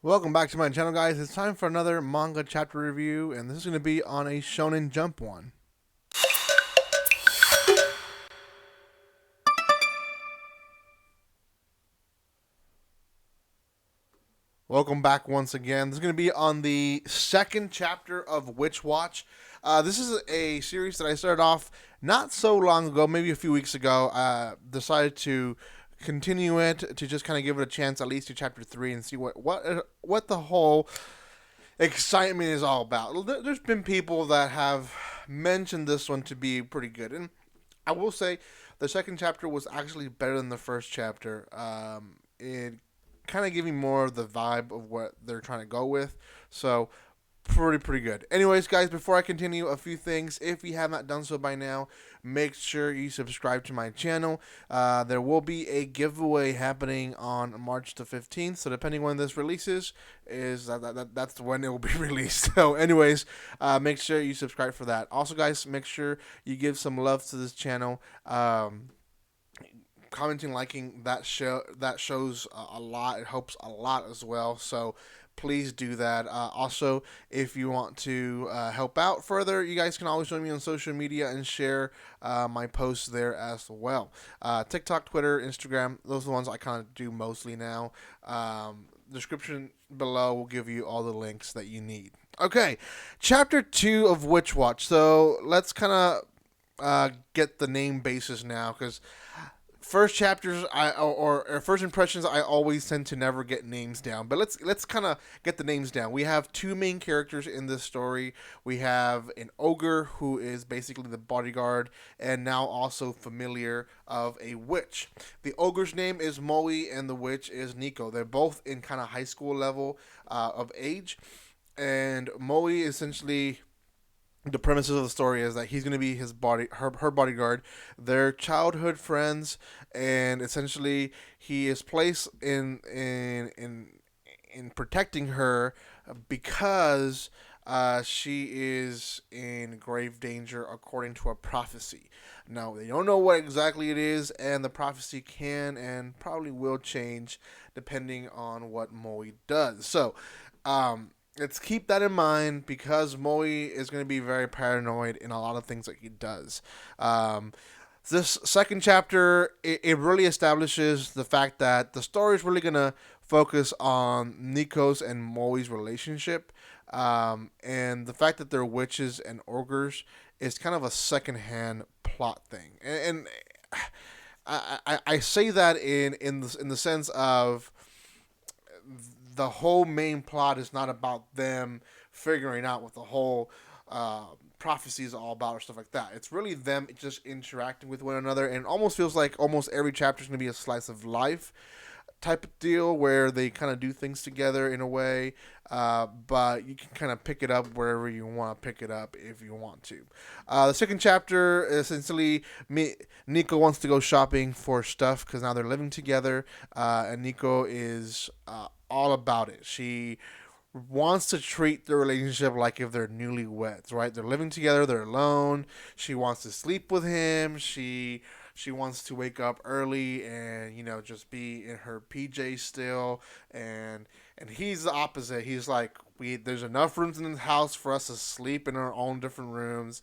Welcome back to my channel, guys. It's time for another manga chapter review, and this is going to be on a Shonen Jump one. Welcome back once again. This is going to be on the second chapter of Witch Watch. This is a series that I started off not so long ago, maybe a few weeks ago. Decided to continue it to just kind of give it a chance, at least to chapter 3, and see what the whole excitement is all about. There's been people that have mentioned this one to be pretty good, and I will say the second chapter was actually better than the first chapter. It kind of giving more of the vibe of what they're trying to go with. So pretty good. Anyways, guys, before I continue, a few things. If you have not done so by now, make sure you subscribe to my channel. There will be a giveaway happening on March the 15th. So depending when this releases, that's when it will be released. So anyways, make sure you subscribe for that. Also, guys, make sure you give some love to this channel. Commenting, liking that shows a lot. It helps a lot as well. So please do that. Also, if you want to help out further, you guys can always join me on social media and share my posts there as well. TikTok, Twitter, Instagram, those are the ones I kind of do mostly now. Description below will give you all the links that you need. Okay, chapter 2 of Witch Watch. So let's kind of get the name basis now, because first chapters or first impressions, I always tend to never get names down, but let's kind of get the names down. We have two main characters in this story. We have an ogre who is basically the bodyguard and now also familiar of a witch. The ogre's name is Moe and the witch is Nico. They're both in kind of high school level of age, and Moe essentially, the premises of the story is that he's going to be her bodyguard. They're childhood friends, and essentially he is placed in protecting her because she is in grave danger according to a prophecy. Now, they don't know what exactly it is, and the prophecy can and probably will change depending on what Moe does. So, let's keep that in mind, because Moe is going to be very paranoid in a lot of things that he does. This second chapter, it really establishes the fact that the story is really going to focus on Nico's and Moe's relationship. And the fact that they're witches and ogres is kind of a secondhand plot thing. And I say that in the sense of the whole main plot is not about them figuring out what the whole prophecy is all about or stuff like that. It's really them just interacting with one another, and it almost feels like almost every chapter is going to be a slice of life type of deal where they kind of do things together in a way, but you can kind of pick it up wherever you want to pick it up if you want to. The second chapter, essentially, Nico wants to go shopping for stuff because now they're living together, and Nico is all about it. She wants to treat the relationship like if they're newlyweds, right? They're living together, they're alone. She wants to sleep with him. She wants to wake up early and just be in her PJs still, and he's the opposite. He's like, there's enough rooms in the house for us to sleep in our own different rooms.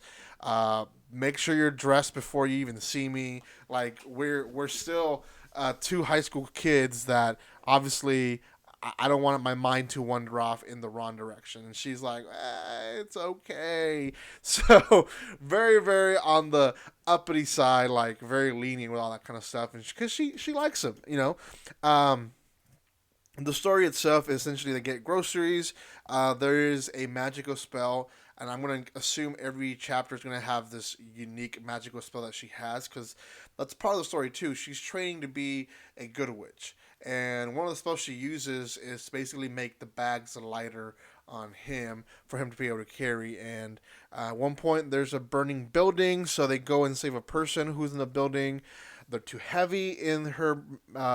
Make sure you're dressed before you even see me. Like, we're still two high school kids that obviously I don't want my mind to wander off in the wrong direction. And she's like, it's okay. So very on the uppity side, like very lenient with all that kind of stuff, and because she likes him. The story itself is essentially they get groceries. There is a magical spell, and I'm going to assume every chapter is going to have this unique magical spell that she has, because that's part of the story too. She's training to be a good witch, and one of the spells she uses is to basically make the bags lighter on him for him to be able to carry. And at one point, there's a burning building, so they go and save a person who's in the building. They're too heavy in her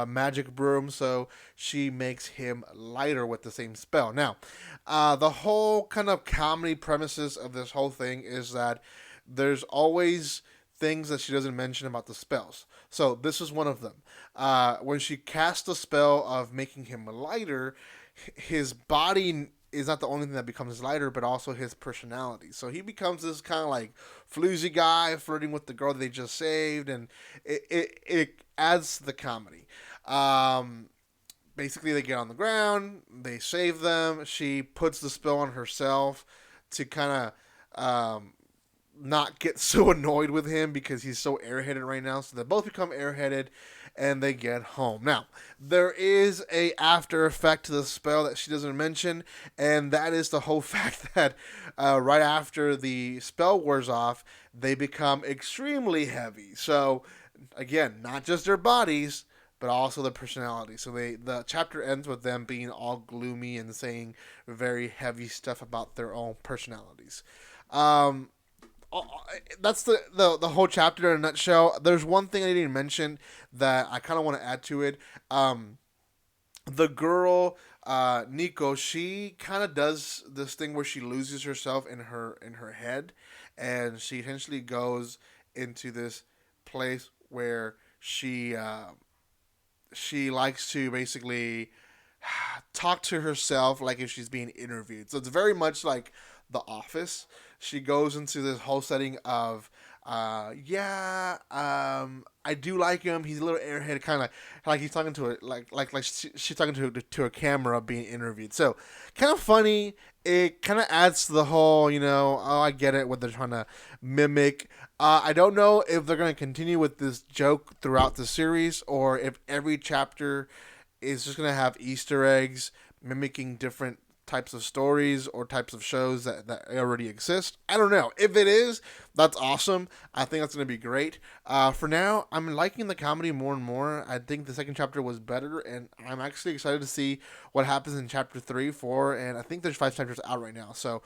magic broom, so she makes him lighter with the same spell. Now, the whole kind of comedy premises of this whole thing is that there's always things that she doesn't mention about the spells. So this is one of them. When she casts the spell of making him lighter, his body is not the only thing that becomes lighter, but also his personality. So he becomes this kind of like floozy guy flirting with the girl that they just saved, and it adds to the comedy. Um, Basically, they get on the ground, they save them. She puts the spell on herself to kind of not get so annoyed with him because he's so airheaded right now. So they both become airheaded, and they get home. Now there is a after effect to the spell that she doesn't mention, and that is the whole fact that right after the spell wears off, they become extremely heavy. So again, not just their bodies, but also the personality. So the chapter ends with them being all gloomy and saying very heavy stuff about their own personalities. Um, that's the whole chapter in a nutshell. There's one thing I didn't mention that I kind of want to add to it. The girl Nico, she kind of does this thing where she loses herself in her head, and she essentially goes into this place where she likes to basically talk to herself like if she's being interviewed. So it's very much like The Office. She goes into this whole setting of, I do like him. He's a little airhead, kind of like he's talking to she's talking to a camera being interviewed. So kind of funny. It kind of adds to the whole, oh, I get it, what they're trying to mimic. I don't know if they're going to continue with this joke throughout the series or if every chapter is just going to have Easter eggs mimicking different types of stories or types of shows that already exist. I don't know. If it is, that's awesome. I think that's going to be great. For now, I'm liking the comedy more and more. I think the second chapter was better, and I'm actually excited to see what happens in chapter 3, 4, and I think there's 5 chapters out right now, so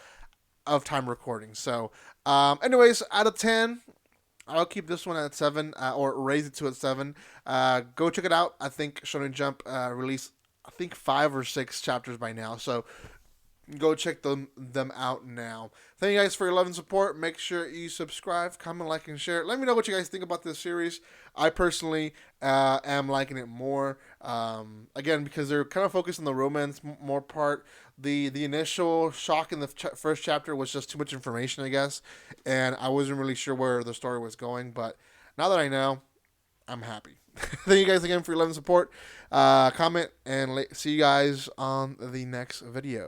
of time recording. So, anyways, out of 10, I'll keep this one at 7, or raise it to a 7. Go check it out. I think Shonen Jump released, I think, 5 or 6 chapters by now. So go check them out now. Thank you guys for your love and support. Make sure you subscribe, comment, like, and share. Let me know what you guys think about this series. I personally am liking it more. Again, because they're kind of focused on the romance more part. The initial shock in the first chapter was just too much information, I guess, and I wasn't really sure where the story was going. But now that I know, I'm happy. Thank you guys again for your love and support. Comment, and see you guys on the next video.